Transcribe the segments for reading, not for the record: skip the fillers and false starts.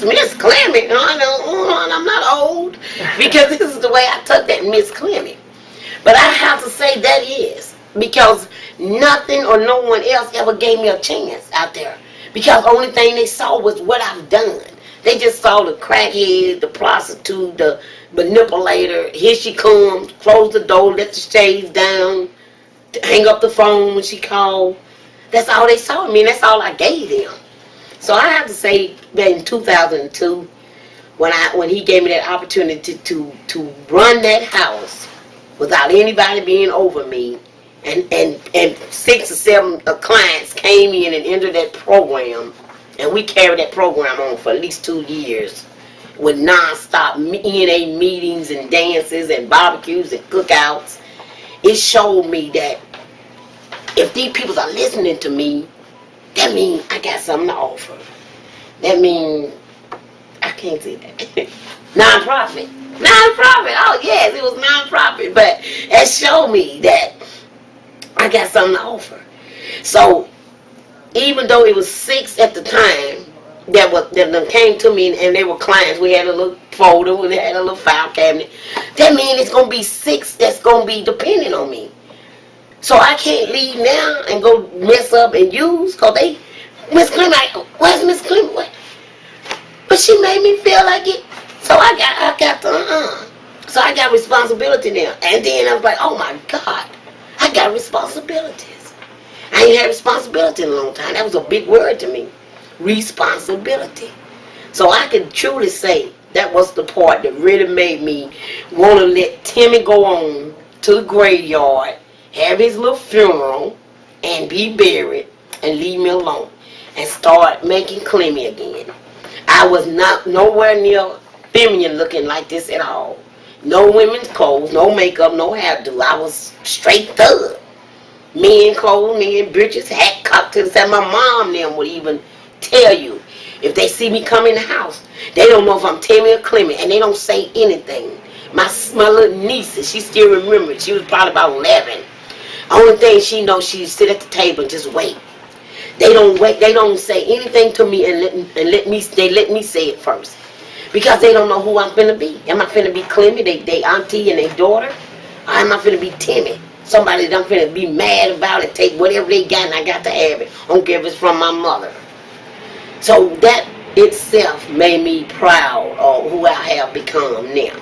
Miss Clemmie. I'm not old. Because this is the way I took that Miss Clemmie. But I have to say that is. Because nothing or no one else ever gave me a chance out there. Because the only thing they saw was what I've done. They just saw the crackhead, the prostitute, the manipulator. Here she comes, close the door, let the shades down, hang up the phone when she called. That's all they saw. I mean, that's all I gave them. So I have to say that in 2002, when he gave me that opportunity to run that house without anybody being over me, and 6 or 7 clients came in and entered that program, and we carried that program on for at least 2 years with non-stop ENA meetings and dances and barbecues and cookouts. It showed me that if these people are listening to me, that means I got something to offer. That means, I can't say that. Non-profit. Non-profit. Oh, yes, it was non-profit. But it showed me that I got something to offer. So, even though it was 6 at the time that came to me and they were clients, we had a little folder, we had a little file cabinet. That means it's going to be 6 that's going to be depending on me. So I can't leave now and go mess up and use, because they, Miss Clemmie, where's Miss Clemmie? What? But she made me feel like it. So I got the, So I got responsibility now. And then I was like, oh my God, I got responsibilities. I ain't had responsibility in a long time. That was a big word to me. Responsibility. So I can truly say that was the part that really made me want to let Timmy go on to the graveyard, have his little funeral, and be buried, and leave me alone, and start making Clemmie again. I was not nowhere near feminine looking like this at all. No women's clothes, no makeup, no hairdo. I was straight thug. Men clothes, men britches, hat cocked to the side. My mom them would even tell you, if they see me come in the house, they don't know if I'm Timmy or Clemmie, and they don't say anything. My little niece, she still remembers. She was probably about 11. Only thing she knows, she sit at the table and just wait. They don't wait. They don't say anything to me and let me say it first, because they don't know who I'm finna be. Am I finna be Clemmie, they auntie and their daughter, or am I finna be Timmy, somebody that I'm finna be mad about and take whatever they got and I got to have it? I don't care if it's from my mother. So that itself made me proud of who I have become now.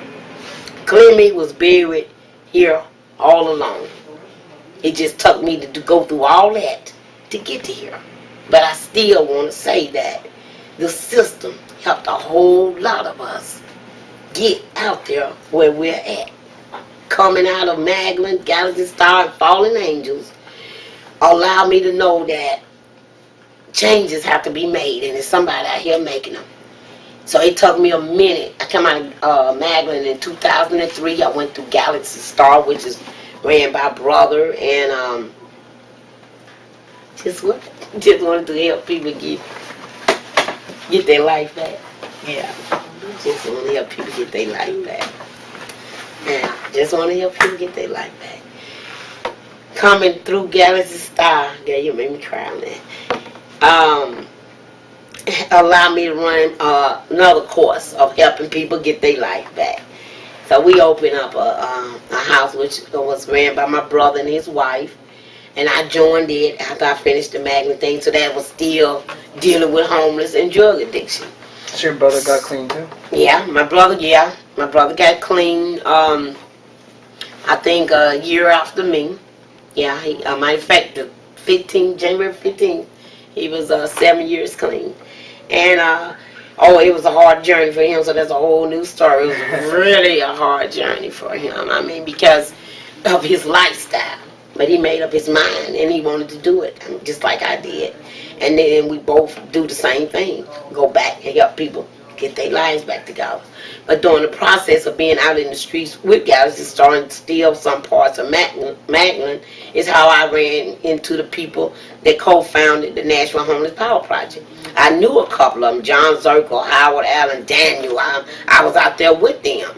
Clemmie was buried here all along. It just took me to go through all that to get to here. But I still want to say that the system helped a whole lot of us get out there where we're at. Coming out of Magdalene, Galaxy Star, and Fallen Angels allowed me to know that changes have to be made, and there's somebody out here making them. So it took me a minute. I came out of Magdalene in 2003. I went through Galaxy Star, which is ran by Brother, and just wanted to help people get their life back. Yeah, just want to help people get their life back. Yeah, just want to help people get their life back. Coming through Galaxy Star, yeah, you made me cry on that. Allow me to run another course of helping people get their life back. So we opened up a house which was ran by my brother and his wife, and I joined it after I finished the Magna thing. So that was still dealing with homeless and drug addiction. So your brother got clean too? Yeah, my brother got clean. I think a year after me. Yeah, he matter of fact, January 15th, he was 7 years clean, and it was a hard journey for him, so that's a whole new story. It was really a hard journey for him. I mean, because of his lifestyle. But he made up his mind, and he wanted to do it, just like I did. And then we both do the same thing. Go back and help people get their lives back together. But during the process of being out in the streets with Galaxy Star and steal some parts of Magdalene is how I ran into the people that co-founded the National Homeless Power Project. I knew a couple of them, John Zirkle, Howard Allen, Daniel. I was out there with them.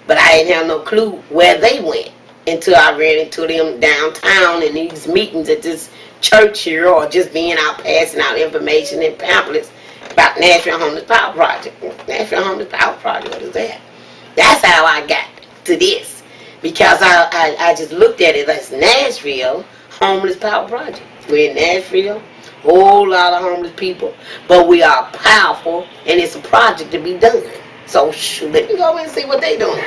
But I didn't have no clue where they went until I ran into them downtown in these meetings at this church here, or just being out passing out information and pamphlets. about Nashville Homeless Power Project. Nashville Homeless Power Project, what is that? That's how I got to this. Because I just looked at it as Nashville Homeless Power Project. We're in Nashville, whole lot of homeless people, but we are powerful, and it's a project to be done. So shoot, let me go and see what they doing.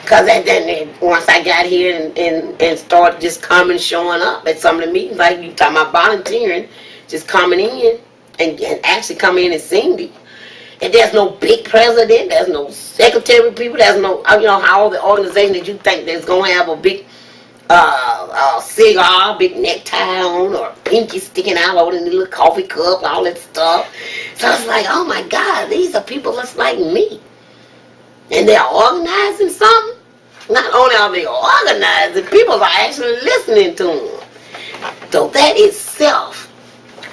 Because then once I got here and started just coming, showing up at some of the meetings, like you talking about volunteering, just coming in and actually coming in and singing. And there's no big president, there's no secretary people, there's no, how all the organizations that you think that's going to have a big cigar, big necktie on, or pinky sticking out over the little coffee cup, all that stuff. So I was like, oh my God, these are people just like me. And they're organizing something. Not only are they organizing, people are actually listening to them. So that itself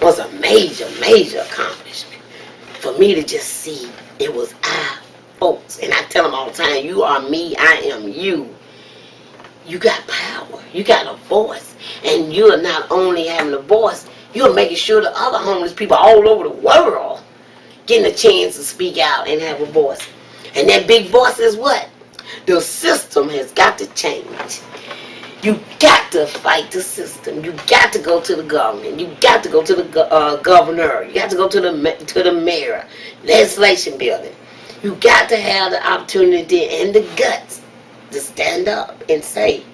was a major, major accomplishment. For me to just see it was our folks. And I tell them all the time, you are me, I am you. You got power. You got a voice. And you're not only having a voice, you're making sure the other homeless people all over the world getting a chance to speak out and have a voice. And that big voice is what? The system has got to change. You got to fight the system. You got to go to the government. You got to go to the governor. You got to go to the mayor, legislation building. You got to have the opportunity and the guts to stand up and say,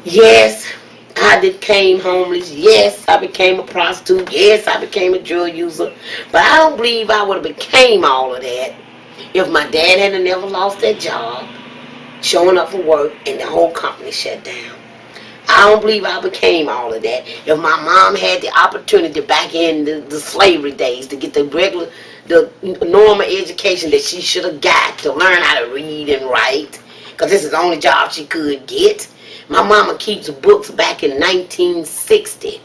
yes, I became homeless. Yes, I became a prostitute. Yes, I became a drug user. But I don't believe I would have became all of that if my dad hadn't never lost that job, showing up for work, and the whole company shut down. I don't believe I became all of that if my mom had the opportunity back in the slavery days to get the normal education that she should have got to learn how to read and write, because this is the only job she could get. My mama keeps books back in 1960.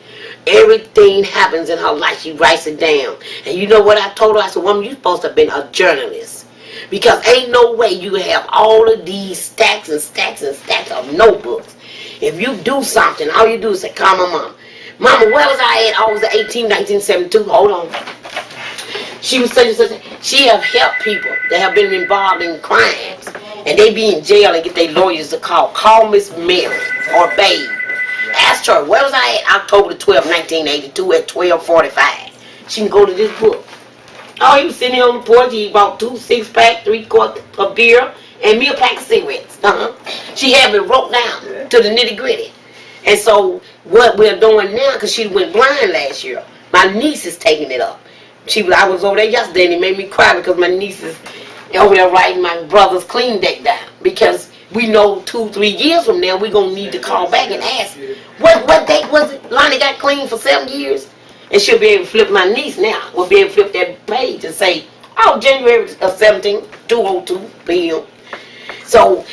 Everything happens in her life, she writes it down. And you know what I told her? I said, woman, you're supposed to have been a journalist. Because ain't no way you have all of these stacks and stacks and stacks of notebooks. If you do something, all you do is say, call my mom. Mama, where was I at August 18, 1972? Hold on. She was such and such. She have helped people that have been involved in crimes. And they be in jail and get their lawyers to call. Call Miss Mary or Babe. Asked her, where was I at October the 12th, 1982 at 12:45? She can go to this book. Oh, he was sitting here on the porch. He bought 2 6-pack, 3-quart of beer, and me a pack of cigarettes. She had it wrote down to the nitty-gritty. And so what we're doing now, because she went blind last year, my niece is taking it up. I was over there yesterday and it made me cry because my niece is over there writing my brother's clean deck down. Because we know 2-3 years from now we're going to need to call back and ask, what date was it? Lonnie got clean for 7 years? And she'll be able to flip, my niece now will be able to flip that page and say, oh, January 17, 2:02 p.m. So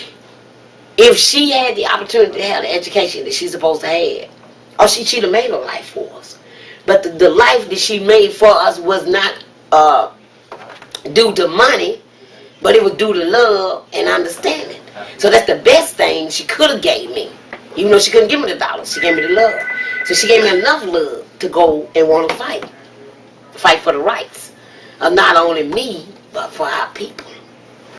if she had the opportunity to have the education that she's supposed to have, or she'd have made a life for us. But the life that she made for us was not due to money, but it was due to love and understanding. So that's the best thing she could have gave me. Even though she couldn't give me the dollars, she gave me the love. So she gave me enough love to go and want to fight for the rights of not only me, but for our people.